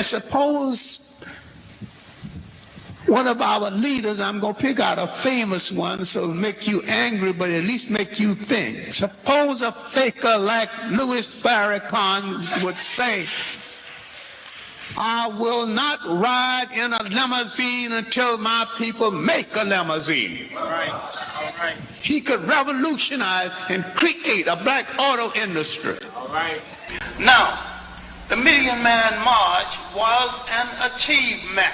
Suppose one of our leaders, I'm going to pick out a famous one so it'll make you angry, but at least make you think. Suppose a faker like Louis Farrakhan would say, I will not ride in a limousine until my people make a limousine. All right. He could revolutionize and create a black auto industry. All right. Now, the Million Man March was an achievement.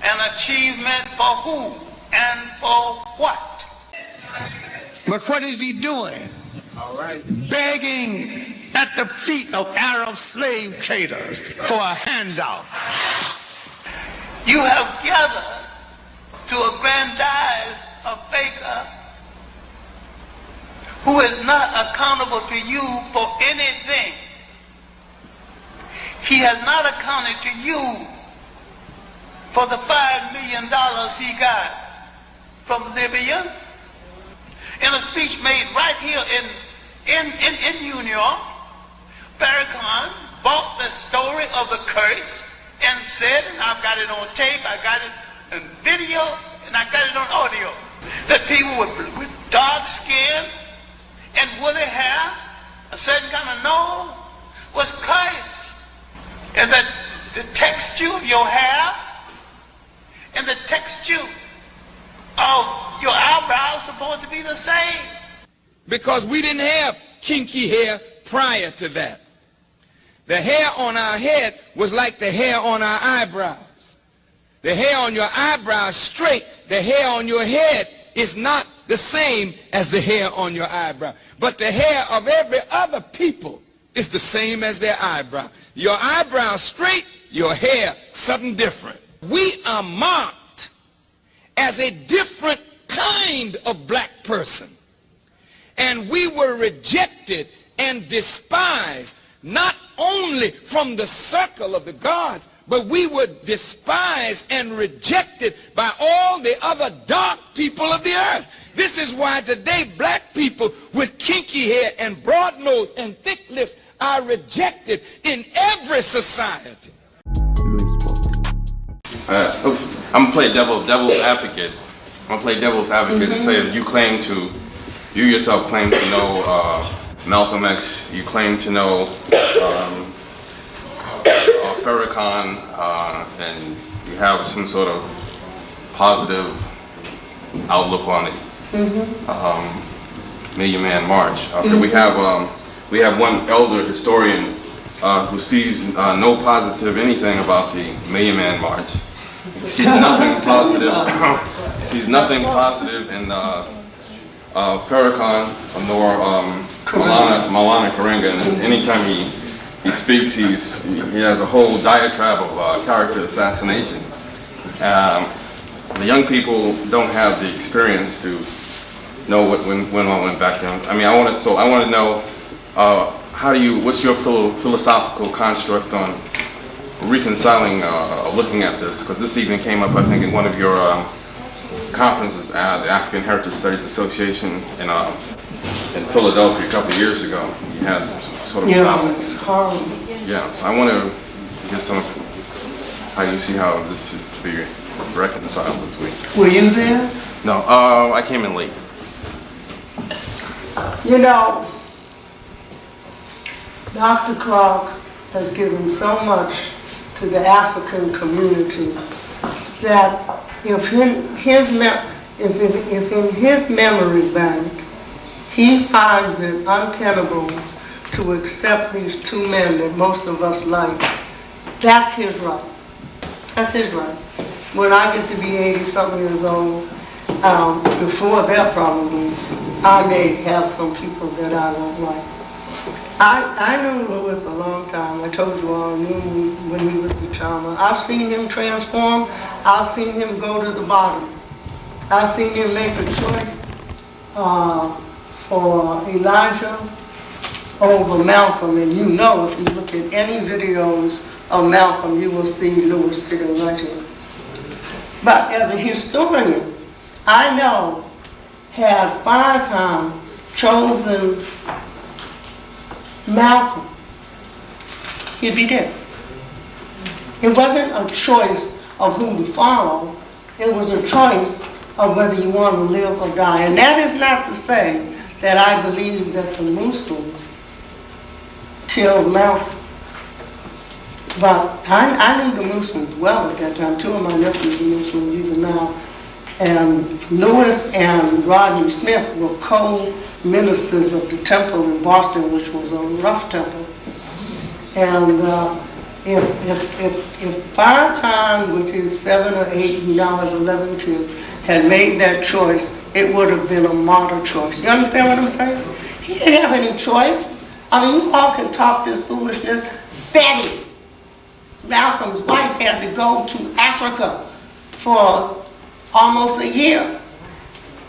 An achievement for who and for what? But what is he doing? All right. Begging at the feet of Arab slave traders for a handout. You have gathered to aggrandize a faker who is not accountable to you for anything. He has not accounted to you for the $5 million he got from Libya. In a speech made right here in New York, Farrakhan bought the story of the curse and said, and I've got it on tape, I got it in video, and I got it on audio, that people with dark skin and woolly hair, a certain kind of nose, was cursed. And that the texture of your hair and the texture of your eyebrows supposed to be the same. Because we didn't have kinky hair prior to that. The hair on our head was like the hair on our eyebrows. The hair on your eyebrows straight, the hair on your head is not the same as the hair on your eyebrow. But the hair of every other people is the same as their eyebrow. Your eyebrow straight, your hair something different. We are marked as a different kind of black person. And we were rejected and despised, not only from the circle of the gods, but we were despised and rejected by all the other dark people of the earth. This is why today black people with kinky hair and broad nose and thick lips are rejected in every society. I'm going to play devil's advocate. I'm going to play devil's advocate and say that you yourself claim to know Malcolm X, you claim to know Farrakhan, and you have some sort of positive outlook on it. Million Man March. We have one elder historian who sees no positive anything about the Million Man March. He sees nothing positive. Sees nothing positive in Farrakhan nor Maulana Karenga. And anytime he speaks, he has a whole diatribe of character assassination. The young people don't have the experience to know what went on back then. I mean, I want to know what's your philosophical construct on reconciling, looking at this? Because this even came up, I think, in one of your conferences at the African Heritage Studies Association in Philadelphia a couple of years ago. You had some sort of yeah. So I want to get some how you see how this is to be reconciled this week. Were you there? No, I came in late. You know, Dr. Clarke has given so much to the African community that if in his memory bank he finds it untenable to accept these two men that most of us like, that's his right. That's his right. When I get to be 80-something years old, before that probably, I may have some people that I don't like. I knew Louis a long time. I told you all, I knew him when he was the charmer. I've seen him transform. I've seen him go to the bottom. I've seen him make a choice for Elijah over Malcolm. And you know, if you look at any videos of Malcolm, you will see Louis sitting right here. But as a historian, I know had Farrakhan chosen Malcolm, he'd be dead. It wasn't a choice of whom to follow. It was a choice of whether you want to live or die. And that is not to say that I believe that the Muslims killed Malcolm. But I knew the Muslims well at that time. Two of my nephews are Muslims even now. And Louis and Rodney Smith were co-ministers of the temple in Boston, which was a rough temple. And if Farrakhan, with his 7 or 8, he now has 11 kids, had made that choice, it would have been a martyr choice. You understand what I'm saying? He didn't have any choice. I mean, you all can talk this foolishness. Betty, Malcolm's wife, had to go to Africa for almost a year.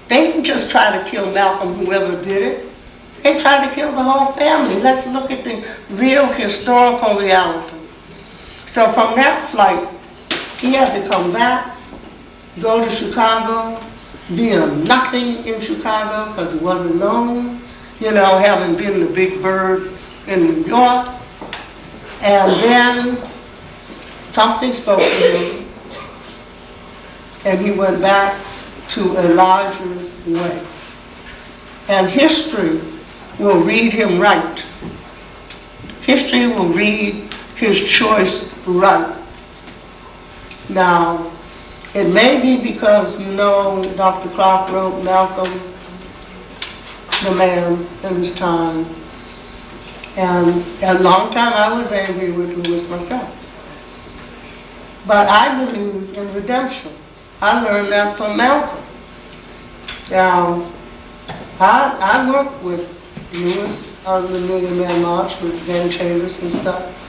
They didn't just try to kill Malcolm, whoever did it. They tried to kill the whole family. Let's look at the real historical reality. So from that flight, he had to come back, go to Chicago, be a nothing in Chicago because he wasn't known, you know, having been the big bird in New York. And then something spoke to him, and he went back to Elijah's way. And history will read him right. History will read his choice right. Now, it may be because, you know, Dr. Clarke wrote Malcolm, the man in his time. And a long time I was angry with Louis myself. But I believe in redemption. I learned that from Malcolm. Now, I worked with Louis on the Million Man March with Ben Chambers and stuff.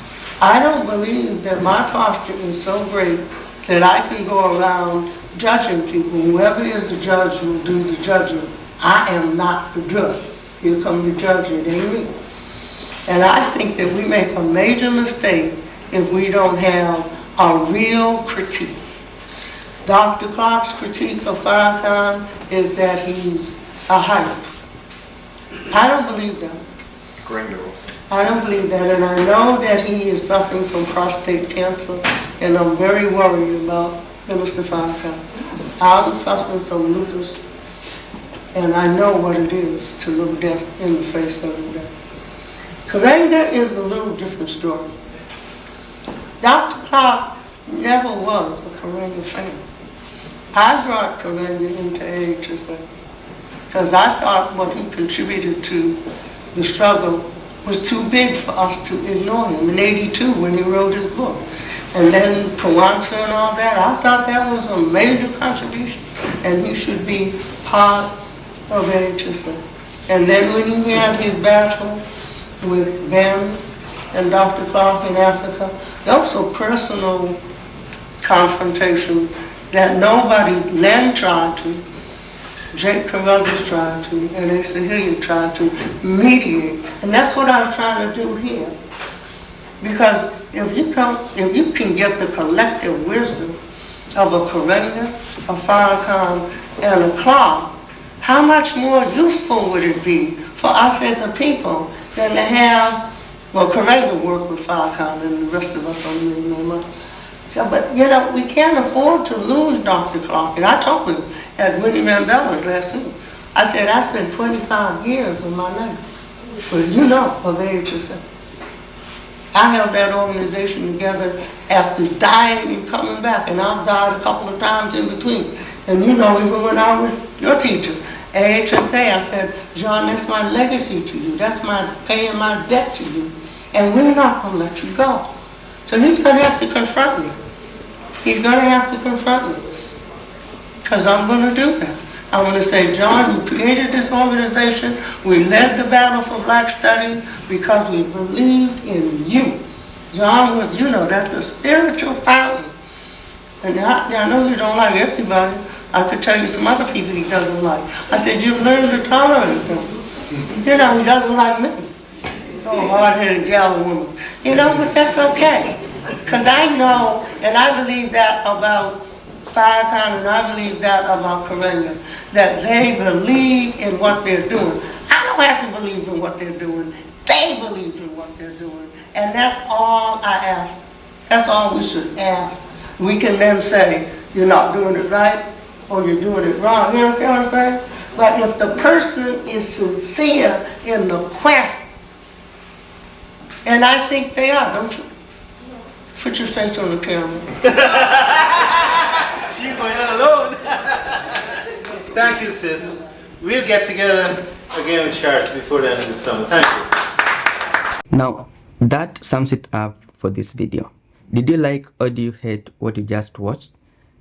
I don't believe that my posture is so great that I can go around judging people. Whoever is the judge will do the judging. I am not the judge. Here come the judge, it ain't me. And I think that we make a major mistake if we don't have a real critique. Dr. Clarke's critique of Farrakhan is that he's a hype. I don't believe that. I don't believe that, and I know that he is suffering from prostate cancer, and I'm very worried about Minister Farrakhan. I'm suffering from lupus, and I know what it is to look death in the face every day. Karenga is a little different story. Dr. Clarke never was a Karenga fan. I brought Karenga into AHSA because I thought what he contributed to the struggle was too big for us to ignore him. In '82 when he wrote his book. And then Kawansa and all that, I thought that was a major contribution and he should be part of AHSA. And then when he had his battle with Ben and Dr. Clarke in Africa, that was a personal confrontation that nobody then tried to. Jake Carruthers tried to, and Asa Hilliard tried to mediate. And that's what I was trying to do here. Because if you can get the collective wisdom of a Karenga, a Farrakhan, and a Clarke, how much more useful would it be for us as a people than to have, well, Karenga worked with Farrakhan and the rest of us on the Million. So, but, you know, we can't afford to lose Dr. Clarke. And I told him at Winnie Mandela's last week, I said, I spent 25 years of my life, but you know, of AHSA. I held that organization together after dying and coming back, and I've died a couple of times in between. And you know, even when I was your teacher, AHSA, I said, John, that's my legacy to you. That's my paying my debt to you. And we're not going to let you go. So he's going to have to confront me. He's going to have to confront me. Because I'm going to do that. I'm going to say, John, you created this organization. We led the battle for black studies because we believed in you. John was, you know, that's the spiritual fountain. And I know you don't like everybody. I could tell you some other people he doesn't like. I said, you've learned to tolerate them. You know, he doesn't like me. Oh, hard-headed gal woman. You know, but that's okay. Because I know, and I believe that about Farrakhan, and I believe that about Karenga, that they believe in what they're doing. I don't have to believe in what they're doing. They believe in what they're doing. And that's all I ask. That's all we should ask. We can then say, you're not doing it right, or you're doing it wrong. You understand what I'm saying? But if the person is sincere in the quest, and I think they are, don't you? Put your face on the camera. She's going on alone. Thank you, sis. We'll get together again with Charshee before the end of the summer. Thank you. Now, that sums it up for this video. Did you like or do you hate what you just watched?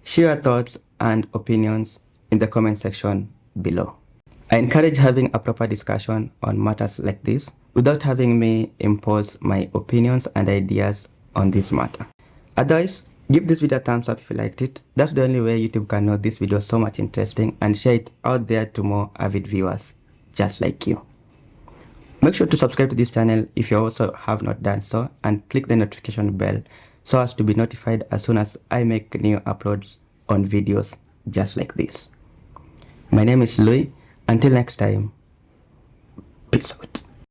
Share your thoughts and opinions in the comment section below. I encourage having a proper discussion on matters like this without having me impose my opinions and ideas on this matter. Otherwise, give this video a thumbs up if you liked it. That's the only way YouTube can know this video is so much interesting, and share it out there to more avid viewers just like you. Make sure to subscribe to this channel if you also have not done so, and click the notification bell so as to be notified as soon as I make new uploads on videos just like this. My name is Louis. Until next time, peace out.